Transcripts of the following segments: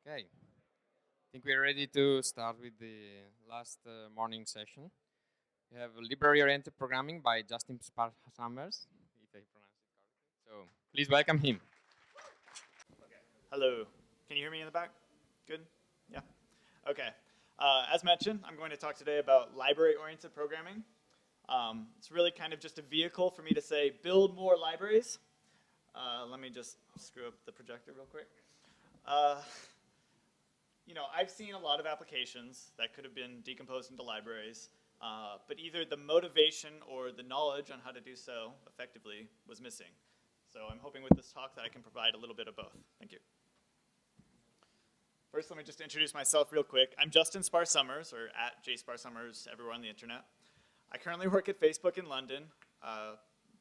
Okay, I think we're ready to start with the last morning session. We have library-oriented programming by Justin Spahr-Summers, if I pronounce it correctly. So please welcome him. Hello. Can you hear me in the back? Good? Yeah? Okay. As mentioned, I'm going to talk today about library-oriented programming. It's really kind of just a vehicle for me to say, build more libraries. Let me just screw up the projector real quick. I've seen a lot of applications that could have been decomposed into libraries, but either the motivation or the knowledge on how to do so effectively was missing. So I'm hoping with this talk that I can provide a little bit of both. Thank you. First, let me just introduce myself real quick. I'm Justin Spahr-Summers, or at JSpahr-Summers everywhere on the internet. I currently work at Facebook in London.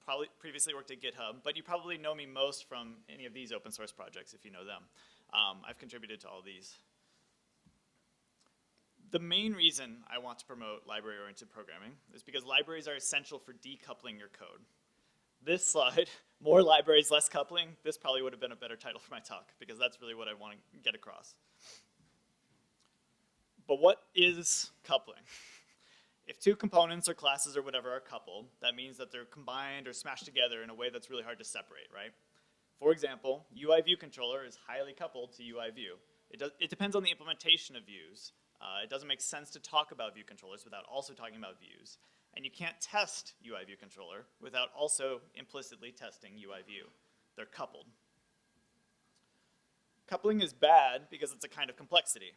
Probably previously worked at GitHub, but you probably know me most from any of these open source projects if you know them. I've contributed to all of these. The main reason I want to promote library-oriented programming is because libraries are essential for decoupling your code. This slide, more libraries, less coupling, this probably would have been a better title for my talk because that's really what I want to get across. But what is coupling? If two components or classes or whatever are coupled, that means that they're combined or smashed together in a way that's really hard to separate, right? For example, UI-ViewController is highly coupled to UI-View. It depends on the implementation of views. It doesn't make sense to talk about view controllers without also talking about views. And you can't test UI-ViewController without also implicitly testing UI-View. They're coupled. Coupling is bad because it's a kind of complexity.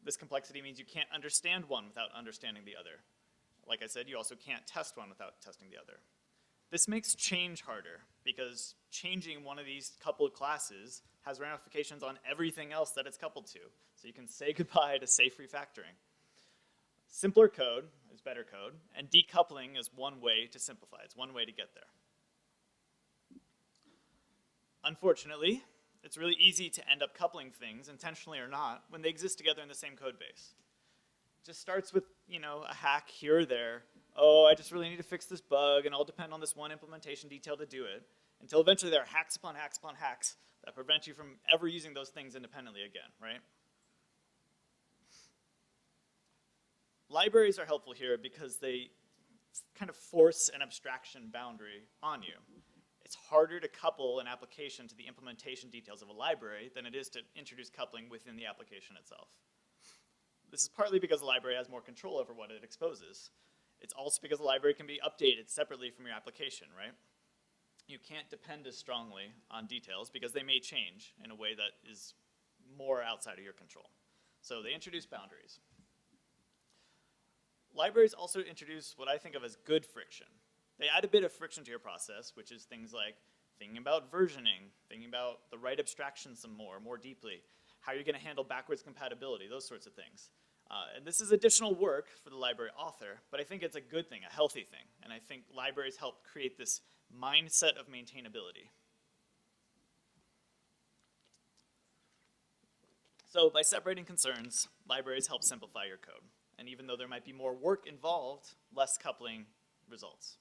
This complexity means you can't understand one without understanding the other. Like I said, you also can't test one without testing the other. This makes change harder because changing one of these coupled classes has ramifications on everything else that it's coupled to. So you can say goodbye to safe refactoring. Simpler code is better code, and decoupling is one way to simplify. It's one way to get there. Unfortunately, it's really easy to end up coupling things, intentionally or not, when they exist together in the same code base. It just starts with, a hack here or there. Oh, I just really need to fix this bug, and I'll depend on this one implementation detail to do it, until eventually there are hacks upon hacks upon hacks that prevent you from ever using those things independently again, right? Libraries are helpful here because they kind of force an abstraction boundary on you. It's harder to couple an application to the implementation details of a library than it is to introduce coupling within the application itself. This is partly because the library has more control over what it exposes. It's also because the library can be updated separately from your application, right? You can't depend as strongly on details because they may change in a way that is more outside of your control. So they introduce boundaries. Libraries also introduce what I think of as good friction. They add a bit of friction to your process, which is things like thinking about versioning, thinking about the right abstractions some more deeply, how you're gonna handle backwards compatibility, those sorts of things. And this is additional work for the library author, but I think it's a good thing, a healthy thing. And I think libraries help create this mindset of maintainability. So by separating concerns, libraries help simplify your code. And even though there might be more work involved, less coupling results.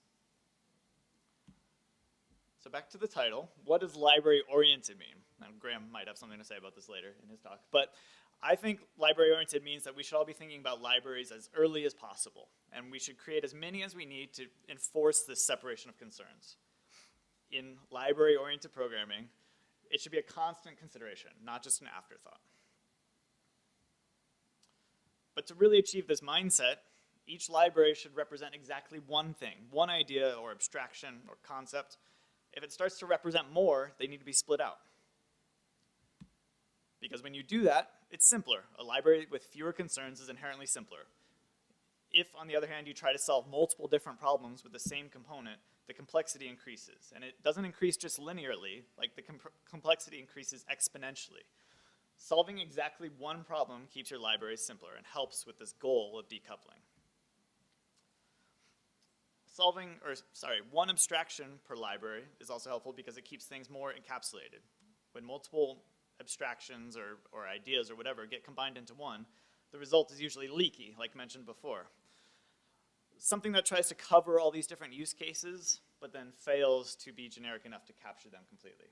So back to the title, what does library-oriented mean? Now, Graham might have something to say about this later in his talk, but I think library-oriented means that we should all be thinking about libraries as early as possible, and we should create as many as we need to enforce this separation of concerns. In library-oriented programming, it should be a constant consideration, not just an afterthought. But to really achieve this mindset, each library should represent exactly one thing, one idea or abstraction or concept. If it starts to represent more, they need to be split out. Because when you do that, it's simpler. A library with fewer concerns is inherently simpler. If, on the other hand, you try to solve multiple different problems with the same component, the complexity increases. And it doesn't increase just linearly, like the complexity increases exponentially. Solving exactly one problem keeps your library simpler and helps with this goal of decoupling. One abstraction per library is also helpful because it keeps things more encapsulated. When multiple abstractions or ideas or whatever get combined into one, the result is usually leaky, like mentioned before. Something that tries to cover all these different use cases, but then fails to be generic enough to capture them completely.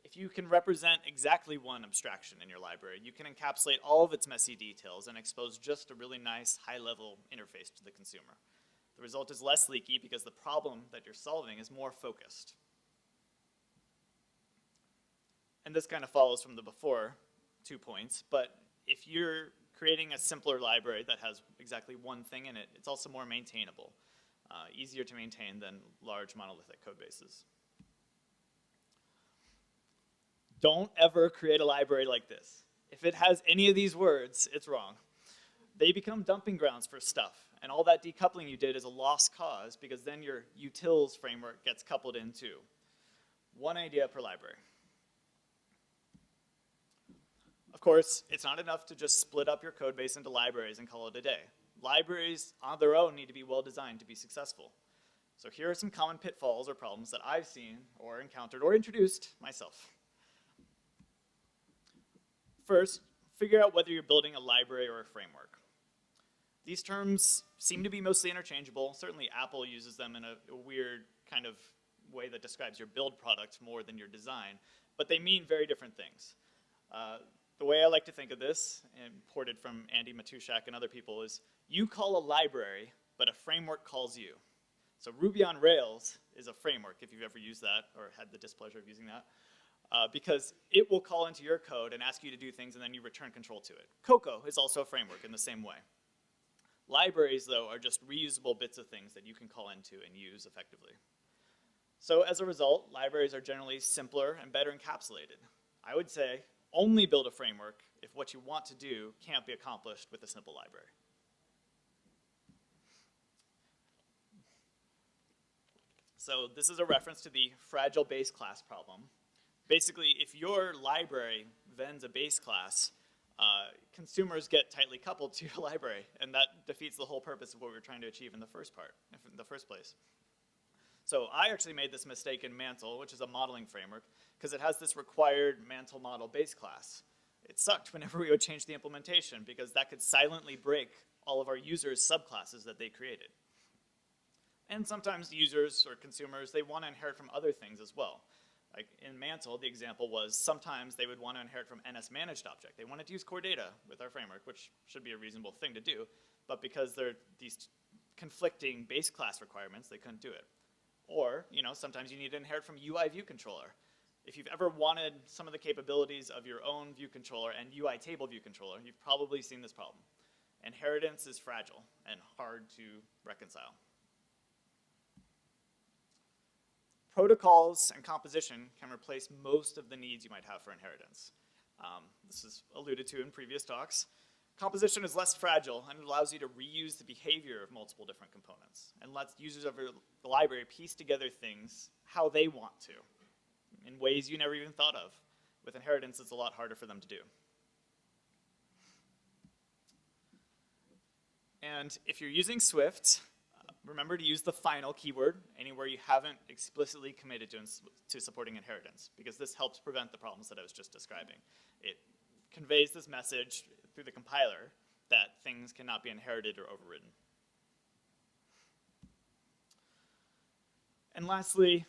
If you can represent exactly one abstraction in your library, you can encapsulate all of its messy details and expose just a really nice high-level interface to the consumer. The result is less leaky because the problem that you're solving is more focused. And this kind of follows from the before 2 points, but if you're creating a simpler library that has exactly one thing in it, it's also more maintainable, easier to maintain than large monolithic code bases. Don't ever create a library like this. If it has any of these words, it's wrong. They become dumping grounds for stuff, and all that decoupling you did is a lost cause because then your utils framework gets coupled in too. One idea per library. Of course, it's not enough to just split up your code base into libraries and call it a day. Libraries on their own need to be well designed to be successful. So here are some common pitfalls or problems that I've seen or encountered or introduced myself. First, figure out whether you're building a library or a framework. These terms seem to be mostly interchangeable. Certainly Apple uses them in a weird kind of way that describes your build product more than your design, but they mean very different things. The way I like to think of this, imported from Andy Matuszak and other people, is you call a library, but a framework calls you. So Ruby on Rails is a framework, if you've ever used that or had the displeasure of using that, because it will call into your code and ask you to do things and then you return control to it. Cocoa is also a framework in the same way. Libraries, though, are just reusable bits of things that you can call into and use effectively. So as a result, libraries are generally simpler and better encapsulated. I would say only build a framework if what you want to do can't be accomplished with a simple library. So this is a reference to the fragile base class problem. Basically, if your library vends a base class, consumers get tightly coupled to your library, and that defeats the whole purpose of what we were trying to achieve in the first place. So I actually made this mistake in MANTLE, which is a modeling framework, because it has this required MANTLE model base class. It sucked whenever we would change the implementation, because that could silently break all of our users' subclasses that they created. And sometimes users or consumers, they want to inherit from other things as well. Like in MANTLE, the example was sometimes they would want to inherit from NS managed object. They wanted to use core data with our framework, which should be a reasonable thing to do, but because there are these conflicting base class requirements, they couldn't do it. Or, sometimes you need to inherit from UI view controller. If you've ever wanted some of the capabilities of your own view controller and UI table view controller, you've probably seen this problem. Inheritance is fragile and hard to reconcile. Protocols and composition can replace most of the needs you might have for inheritance. This is alluded to in previous talks. Composition is less fragile and it allows you to reuse the behavior of multiple different components and lets users of the library piece together things how they want to in ways you never even thought of. With inheritance, it's a lot harder for them to do. And if you're using Swift, remember to use the final keyword anywhere you haven't explicitly committed to supporting inheritance, because this helps prevent the problems that I was just describing. It conveys this message through the compiler that things cannot be inherited or overridden. And lastly,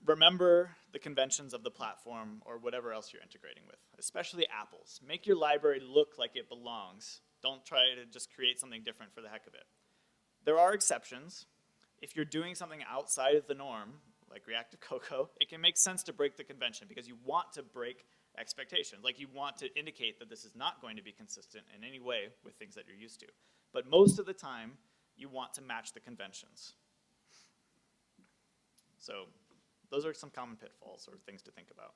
remember the conventions of the platform or whatever else you're integrating with, especially Apple's. Make your library look like it belongs. Don't try to just create something different for the heck of it. There are exceptions. If you're doing something outside of the norm, like REACTIVECOCOA, it can make sense to break the convention because you want to break expectations. Like you want to indicate that this is not going to be consistent in any way with things that you're used to. But most of the time, you want to match the conventions. So those are some common pitfalls or things to think about.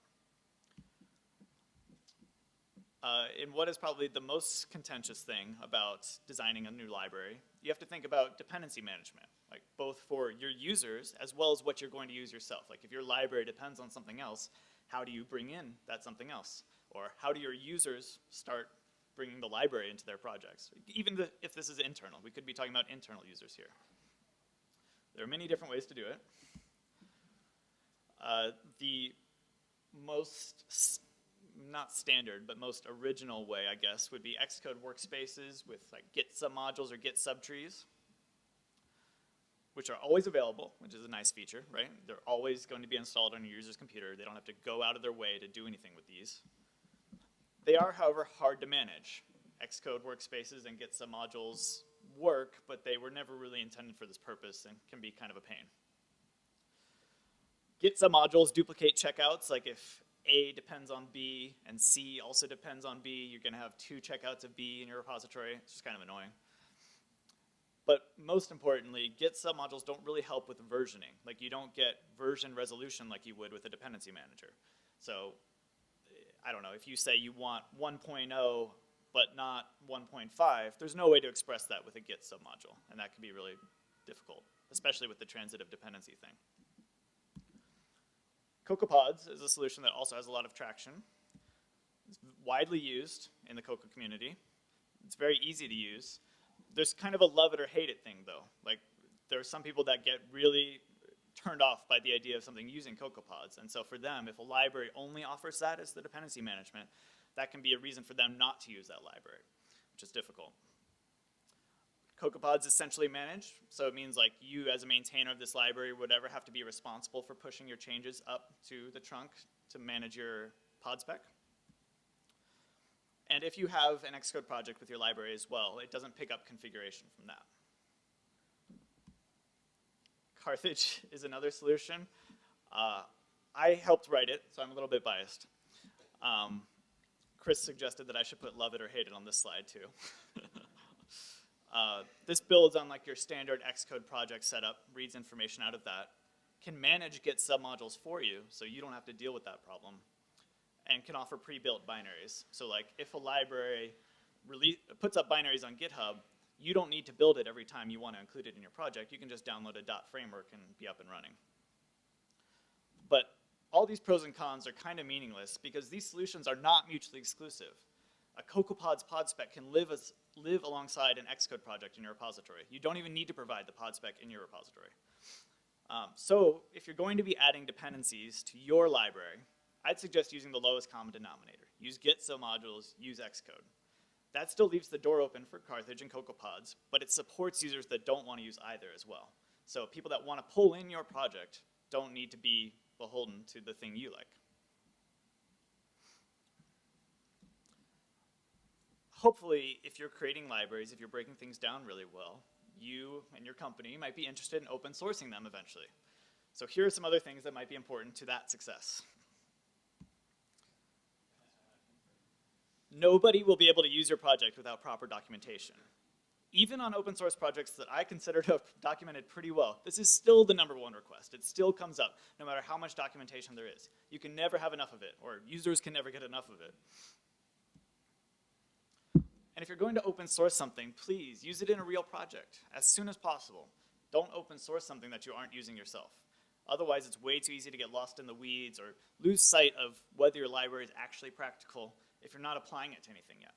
In what is probably the most contentious thing about designing a new library, you have to think about dependency management, like both for your users as well as what you're going to use yourself. Like if your library depends on something else, how do you bring in that something else? Or how do your users start bringing the library into their projects? Even if this is internal, we could be talking about internal users here. There are many different ways to do it. The most not standard, but most original way, I guess, would be Xcode workspaces with like Git submodules or Git subtrees. which are always available, which is a nice feature, right? They're always going to be installed on your user's computer. They don't have to go out of their way to do anything with these. They are, however, hard to manage. Xcode workspaces and Git submodules work, but they were never really intended for this purpose and can be kind of a pain. Git submodules duplicate checkouts, like if A depends on B and C also depends on B, you're gonna have 2 checkouts of B in your repository. It's just kind of annoying. But most importantly, Git submodules don't really help with versioning. Like you don't get version resolution like you would with a dependency manager. So, I don't know, if you say you want 1.0 but not 1.5, there's no way to express that with a Git submodule, and that can be really difficult, especially with the transitive dependency thing. COCOAPODS is a solution that also has a lot of traction. It's widely used in the Cocoa community. It's very easy to use. There's kind of a love it or hate it thing though. Like there are some people that get really turned off by the idea of something using COCOAPODS, and so for them, if a library only offers that as the dependency management, that can be a reason for them not to use that library, which is difficult. COCOAPODS is centrally managed, so it means like you as a maintainer of this library would ever have to be responsible for pushing your changes up to the trunk to manage your pod spec. And if you have an Xcode project with your library as well, it doesn't pick up configuration from that. CARTHAGE is another solution. I helped write it, so I'm a little bit biased. Chris suggested that I should put love it or hate it on this slide too. This builds on like your standard Xcode project setup, reads information out of that, can manage Git submodules for you so you don't have to deal with that problem, and can offer pre-built binaries. So like if a library puts up binaries on GitHub, you don't need to build it every time you want to include it in your project. You can just download a .framework and be up and running. But all these pros and cons are kind of meaningless because these solutions are not mutually exclusive. A COCOAPODS pod spec can live alongside an Xcode project in your repository. You don't even need to provide the pod spec in your repository. So if you're going to be adding dependencies to your library, I'd suggest using the lowest common denominator. Use Git submodules, use Xcode. That still leaves the door open for CARTHAGE and COCOAPODS, but it supports users that don't want to use either as well. So people that want to pull in your project don't need to be beholden to the thing you like. Hopefully, if you're creating libraries, if you're breaking things down really well, you and your company might be interested in open sourcing them eventually. So here are some other things that might be important to that success. Nobody will be able to use your project without proper documentation. Even on open source projects that I consider to have documented pretty well, this is still the #1 request. It still comes up, no matter how much documentation there is. You can never have enough of it, or users can never get enough of it. And if you're going to open source something, please use it in a real project as soon as possible. Don't open source something that you aren't using yourself. Otherwise, it's way too easy to get lost in the weeds or lose sight of whether your library is actually practical if you're not applying it to anything yet.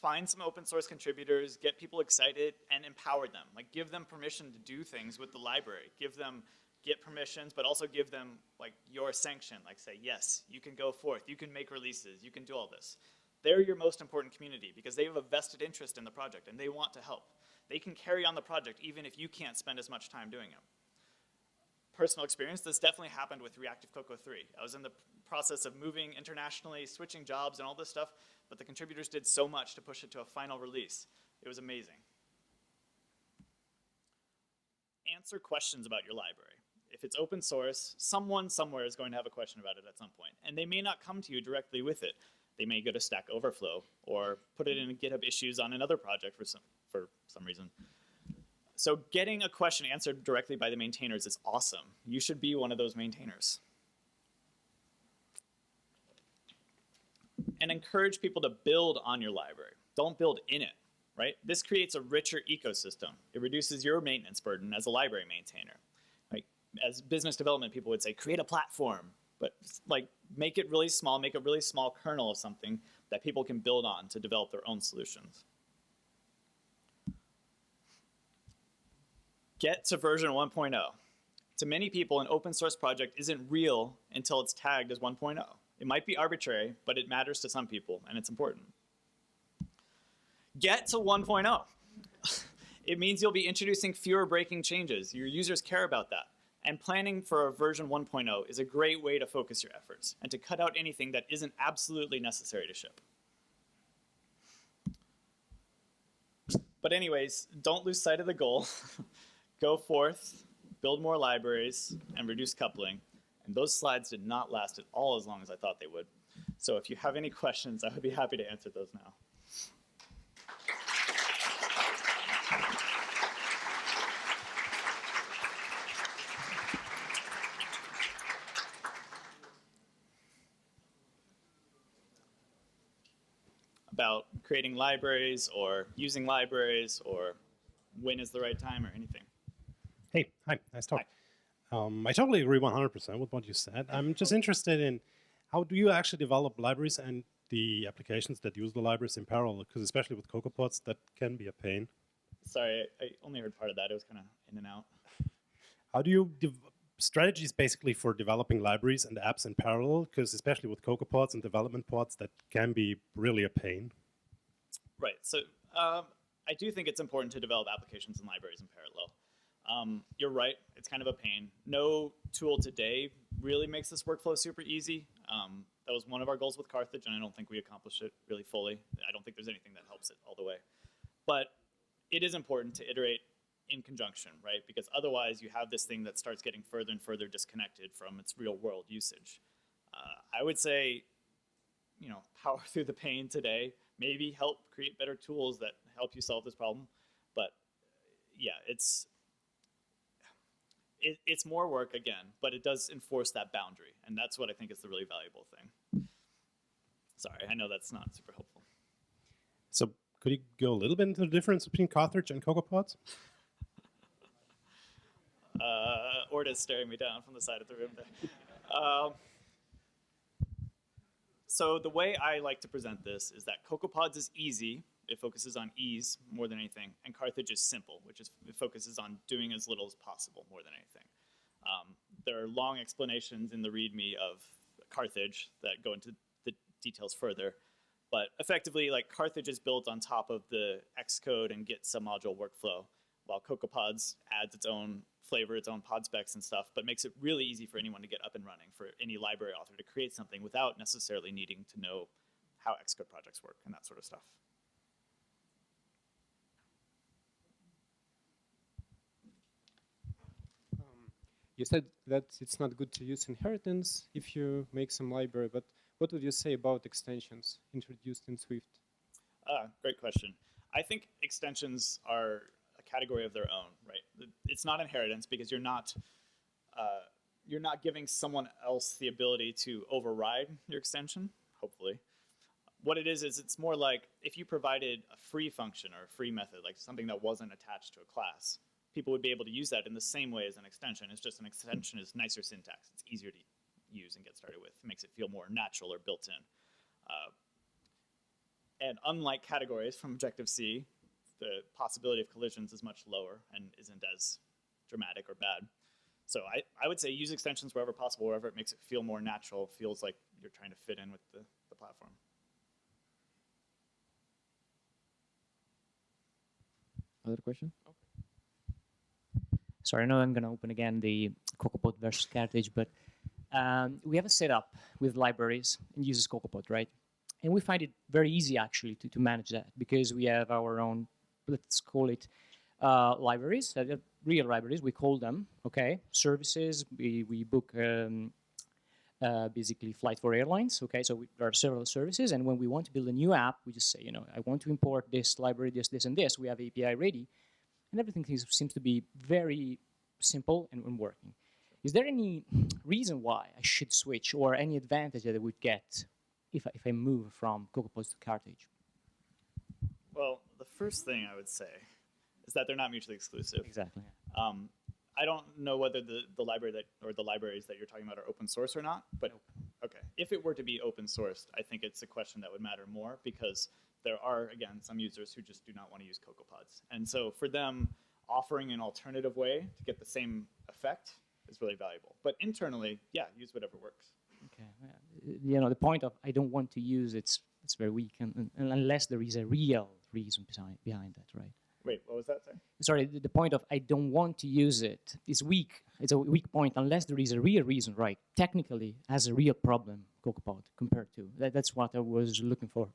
Find some open source contributors, get people excited, and empower them. Like give them permission to do things with the library. Give them Git permissions, but also give them like your sanction. Like say, yes, you can go forth, you can make releases, you can do all this. They're your most important community because they have a vested interest in the project and they want to help. They can carry on the project even if you can't spend as much time doing it. Personal experience, this definitely happened with REACTIVECOCOA 3. I was in the process of moving internationally, switching jobs and all this stuff, but the contributors did so much to push it to a final release. It was amazing. Answer questions about your library. If it's open source, someone somewhere is going to have a question about it at some point, and they may not come to you directly with it. They may go to Stack Overflow or put it in GitHub issues on another project for some reason. So getting a question answered directly by the maintainers is awesome. You should be one of those maintainers. And encourage people to build on your library. Don't build in it, right? This creates a richer ecosystem. It reduces your maintenance burden as a library maintainer. Like, as business development people would say, create a platform, but like make it really small, make a really small kernel of something that people can build on to develop their own solutions. Get to version 1.0. To many people, an open source project isn't real until it's tagged as 1.0. It might be arbitrary, but it matters to some people, and it's important. Get to 1.0. It means you'll be introducing fewer breaking changes. Your users care about that. And planning for a version 1.0 is a great way to focus your efforts and to cut out anything that isn't absolutely necessary to ship. But anyways, don't lose sight of the goal. Go forth, build more libraries, and reduce coupling. And those slides did not last at all as long as I thought they would. So if you have any questions, I would be happy to answer those now. About creating libraries or using libraries or when is the right time or anything. Hey, hi, nice talk. I totally agree 100% with what you said. I'm just interested in how do you actually develop libraries and the applications that use the libraries in parallel, because especially with COCOAPODs, that can be a pain. Sorry, I only heard part of that. It was kind of in and out. How do you strategies basically for developing libraries and apps in parallel, because especially with COCOAPODs and development pods, that can be really a pain. Right, so I do think it's important to develop applications and libraries in parallel. You're right, it's kind of a pain. No tool today really makes this workflow super easy. That was one of our goals with CARTHAGE, and I don't think we accomplished it really fully. I don't think there's anything that helps it all the way. But it is important to iterate in conjunction, right? Because otherwise you have this thing that starts getting further and further disconnected from its real world usage. I would say, you know, power through the pain today, maybe help create better tools that help you solve this problem. But yeah, it's more work again, but it does enforce that boundary. And that's what I think is the really valuable thing. Sorry, I know that's not super helpful. So could you go a little bit into the difference between CARTHAGE and COCOAPODs? Orda's staring me down from the side of the room there. So the way I like to present this is that COCOAPODs is easy. It focuses on ease more than anything. And CARTHAGE is simple, which is it focuses on doing as little as possible more than anything. There are long explanations in the README of CARTHAGE that go into the details further. But effectively, like CARTHAGE is built on top of the Xcode and Git submodule workflow, while COCOAPODs adds its own flavor, its own pod specs and stuff, but makes it really easy for anyone to get up and running, for any library author to create something without necessarily needing to know how Xcode projects work and that sort of stuff. You said that it's not good to use inheritance if you make some library, but what would you say about extensions introduced in Swift? Great question. I think extensions are a category of their own, right? It's not inheritance because you're not giving someone else the ability to override your extension, hopefully. What it is it's more like if you provided a free function or a free method, like something that wasn't attached to a class, people would be able to use that in the same way as an extension. It's just an extension is nicer syntax. It's easier to use and get started with. It makes it feel more natural or built in. And unlike categories from Objective-C, the possibility of collisions is much lower and isn't as dramatic or bad. So I would say use extensions wherever possible, wherever it makes it feel more natural, feels like you're trying to fit in with the platform. Other question? Sorry, I know I'm going to open again the COCOAPOD versus CARTHAGE, but we have a setup with libraries and uses COCOAPOD, right? And we find it very easy, actually, to manage that because we have our own, let's call it, libraries, real libraries, we call them, okay? Services, we book basically flight for airlines, okay? So there are several services, and when we want to build a new app, we just say, you know, I want to import this library, this, and this. We have API ready. And everything seems to be very simple and working. Is there any reason why I should switch or any advantage that I would get if I move from COCOAPODs to CARTHAGE? Well, the first thing I would say is that they're not mutually exclusive. Exactly. I don't know whether the library or the libraries that you're talking about are open source or not, but Nope. Okay. If it were to be open sourced, I think it's a question that would matter more because there are, again, some users who just do not want to use COCOAPODs. And so for them, offering an alternative way to get the same effect is really valuable. But internally, yeah, use whatever works. Okay. You know, the point of I don't want to use it's very weak, and unless there is a real reason behind that, right? Wait, what was that? Sorry. Sorry, the point of I don't want to use it is weak. It's a weak point unless there is a real reason, right? Technically, has a real problem, COCOAPOD, compared to. That's what I was looking for.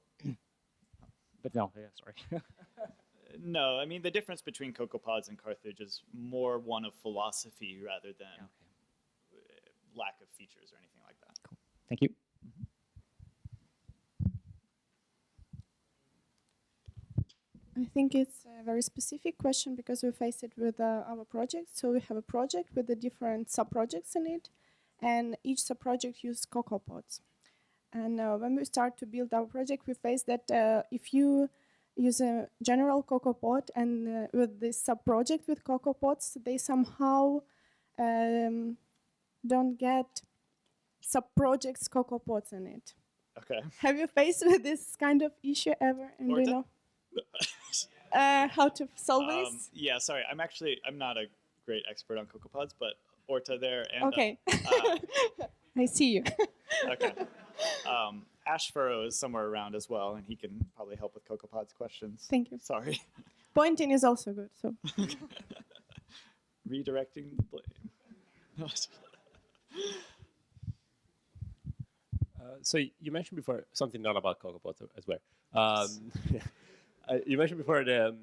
But no, yeah, sorry. No, I mean, the difference between COCOAPODs and CARTHAGE is more one of philosophy rather than lack of features or anything like that. Cool. Thank you. I think it's a very specific question because we face it with our project. So we have a project with the different sub-projects in it, and each sub-project uses COCOAPODs. And when we start to build our project, we face that if you use a general COCOAPOD and with this sub-project with COCOAPODs, they somehow don't get sub-projects COCOAPODs in it. Okay. Have you faced with this kind of issue ever? And do you know how to solve this? Yeah, sorry. I'm not a great expert on COCOAPODs, but Orta there and Okay. I see you. okay. Ash Furrow is somewhere around as well, and he can probably help with COCOAPODs questions. Thank you. Sorry. Pointing is also good. So Redirecting the blame. So you mentioned before something not about COCOAPODs as well. You mentioned before the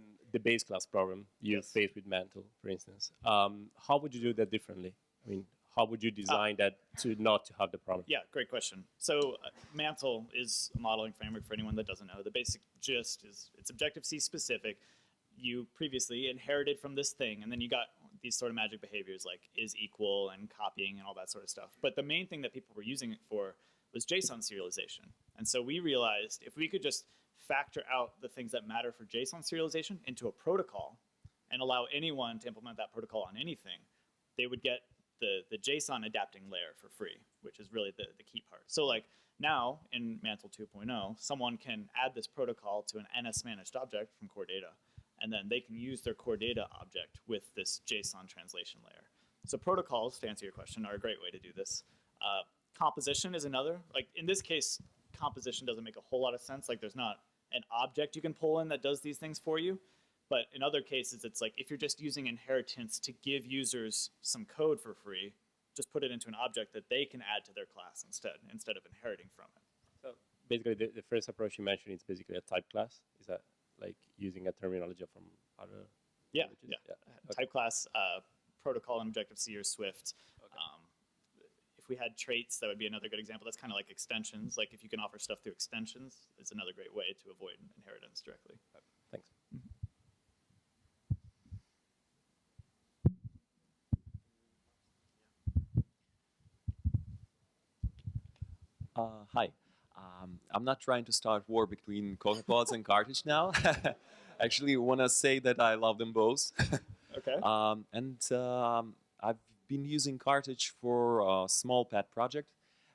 base class problem you faced with MANTLE, for instance. How would you do that differently? I mean, how would you design that to not to have the problem? Yeah, great question. So MANTLE is a modeling framework for anyone that doesn't know. The basic gist is it's Objective-C specific. You previously inherited from this thing, and then you got these sort of magic behaviors like is equal and copying and all that sort of stuff. But the main thing that people were using it for was JSON serialization. And so we realized if we could just factor out the things that matter for JSON serialization into a protocol and allow anyone to implement that protocol on anything, they would get the JSON adapting layer for free, which is really the key part. So like now in MANTLE 2.0, someone can add this protocol to an NS managed object from core data, and then they can use their core data object with this JSON translation layer. So protocols, to answer your question, are a great way to do this. Composition is another. Like in this case, composition doesn't make a whole lot of sense. Like there's not an object you can pull in that does these things for you. But in other cases, it's like if you're just using inheritance to give users some code for free, just put it into an object that they can add to their class instead of inheriting from it. So basically, the first approach you mentioned is basically a type class. Is that like using a terminology from other languages? Yeah. Okay. Type class, protocol in Objective-C or Swift. Okay. If we had traits, that would be another good example. That's kind of like extensions. Like if you can offer stuff through extensions, it's another great way to avoid inheritance directly. Thanks. Hi. I'm not trying to start war between COCOAPODs and CARTHAGE now. Actually, want to say that I love them both. Okay. I've been using CARTHAGE for a small pet project,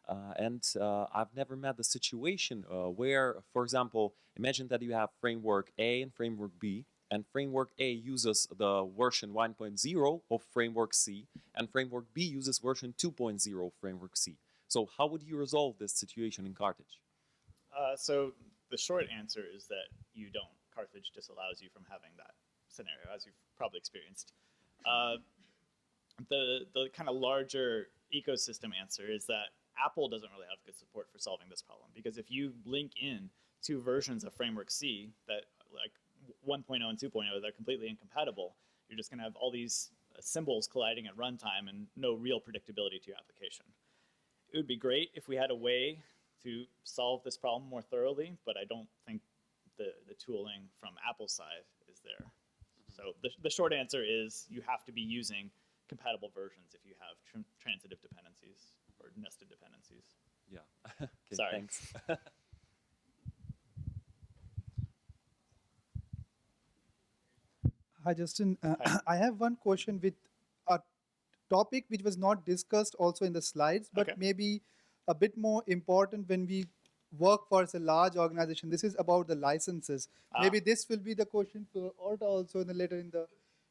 and I've never met the situation where, for example, imagine that you have framework A and framework B, and framework A uses the version 1.0 of framework C, and framework B uses version 2.0 of framework C. So how would you resolve this situation in CARTHAGE? So the short answer is that you don't. CARTHAGE disallows you from having that scenario, as you've probably experienced. The kind of larger ecosystem answer is that Apple doesn't really have good support for solving this problem, because if you link in two versions of framework C that like 1.0 and 2.0 that are completely incompatible, you're just going to have all these symbols colliding at runtime and no real predictability to your application. It would be great if we had a way to solve this problem more thoroughly, but I don't think the tooling from Apple's side is there. So the short answer is you have to be using compatible versions if you have transitive dependencies or nested dependencies. Yeah. Okay, Sorry. Thanks. Hi, Justin. Hi. I have one question with a topic which was not discussed also in the slides, but Okay. maybe a bit more important when we work for a large organization. This is about the licenses. Maybe this will be the question for Orta also later in the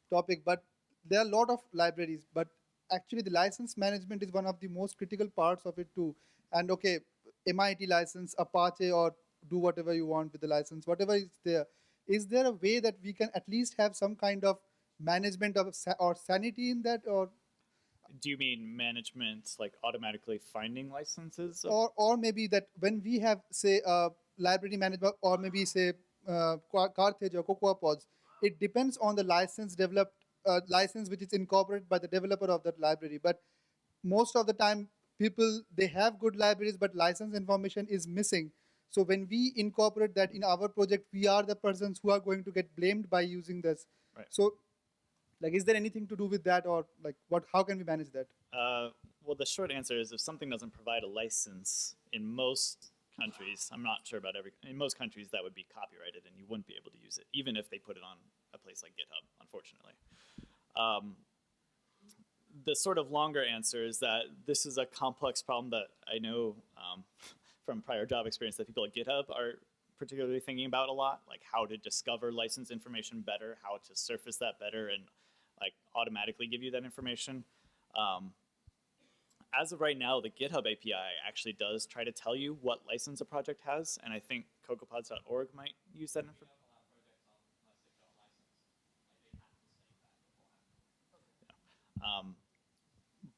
topic, but there are a lot of libraries, but actually the license management is one of the most critical parts of it too. And okay, MIT license, Apache, or do whatever you want with the license, whatever is there. is there a way that we can at least have some kind of management of or sanity in that, or Do you mean management, like automatically finding licenses? or maybe that when we have, say, library management, or maybe say CARTHAGE or COCOAPODs, it depends on the license which is incorporated by the developer of that library. But most of the time, people, they have good libraries, but license information is missing. So when we incorporate that in our project, we are the persons who are going to get blamed by using this. Right. So, like, is there anything to do with that, or like, what? How can we manage that? Well, the short answer is if something doesn't provide a license in most countries, I'm not sure about in most countries that would be copyrighted and you wouldn't be able to use it, even if they put it on a place like GitHub, unfortunately. The sort of longer answer is that this is a complex problem that I know from prior job experience that people at GitHub are particularly thinking about a lot, like how to discover license information better, how to surface that better and like automatically give you that information. As of right now, the GitHub API actually does try to tell you what license a project has, and I think COCOAPODS.org might use that information.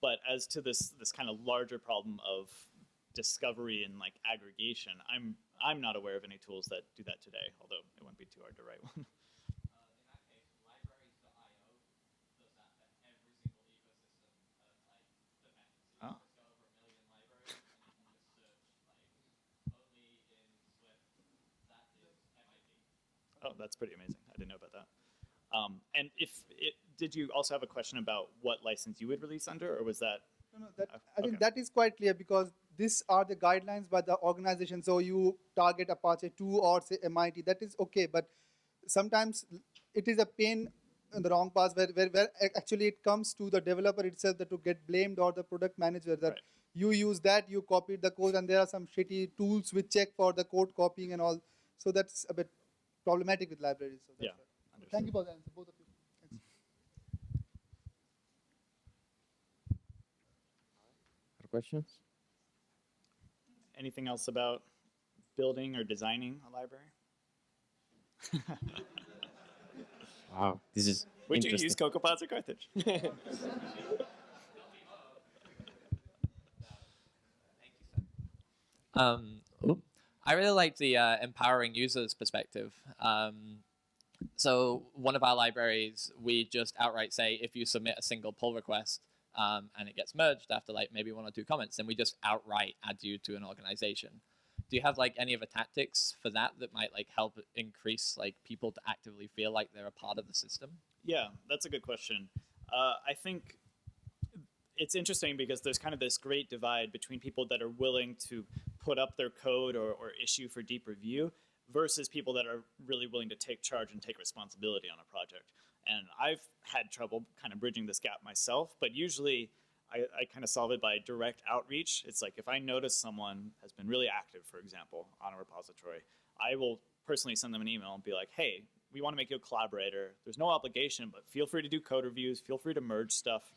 But as to this kind of larger problem of discovery and like aggregation, I'm not aware of any tools that do that today, although it wouldn't be too hard to write one. Oh, that's pretty amazing. I didn't know about that. And did you also have a question about what license you would release under, or was that? No, I think that is quite clear, because these are the guidelines by the organization. So you target Apache 2 or say MIT, that is okay. But sometimes it is a pain in the wrong path where actually it comes to the developer itself that to get blamed, or the product manager that you use that, you copied the code, and there are some shitty tools which check for the code copying and all. So that's a bit problematic with libraries. So that's thank you for the answer, both of you. Thanks. Other questions? Anything else about building or designing a library? Wow, this is Would you use COCOAPODs or Carthage? I really like the empowering users perspective. So one of our libraries, we just outright say if you submit a single pull request and it gets merged after like maybe 1 or 2 comments, then we just outright add you to an organization. Do you have like any of the tactics for that might like help increase like people to actively feel like they're a part of the system? Yeah, that's a good question. I think it's interesting because there's kind of this great divide between people that are willing to put up their code or issue for deep review versus people that are really willing to take charge and take responsibility on a project. And I've had trouble kind of bridging this gap myself, but usually I kind of solve it by direct outreach. It's like if I notice someone has been really active, for example, on a repository, I will personally send them an email and be like, hey, we want to make you a collaborator. There's no obligation, but feel free to do code reviews. Feel free to merge stuff.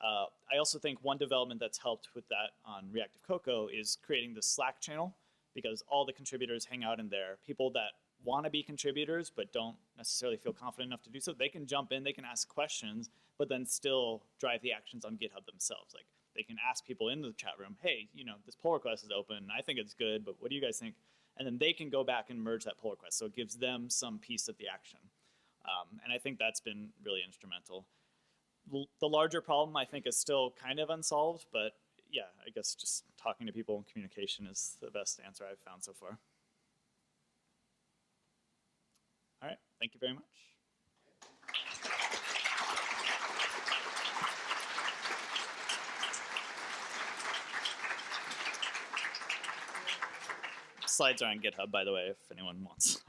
I also think one development that's helped with that on REACTIVECOCOA is creating the Slack channel, because all the contributors hang out in there. People that want to be contributors but don't necessarily feel confident enough to do so, they can jump in, they can ask questions, but then still drive the actions on GitHub themselves. Like they can ask people in the chat room, hey, you know, this pull request is open. I think it's good, but what do you guys think? And then they can go back and merge that pull request. So it gives them some piece of the action. And I think that's been really instrumental. The larger problem, I think, is still kind of unsolved, but yeah, I guess just talking to people and communication is the best answer I've found so far. All right, thank you very much. Slides are on GitHub, by the way, if anyone wants.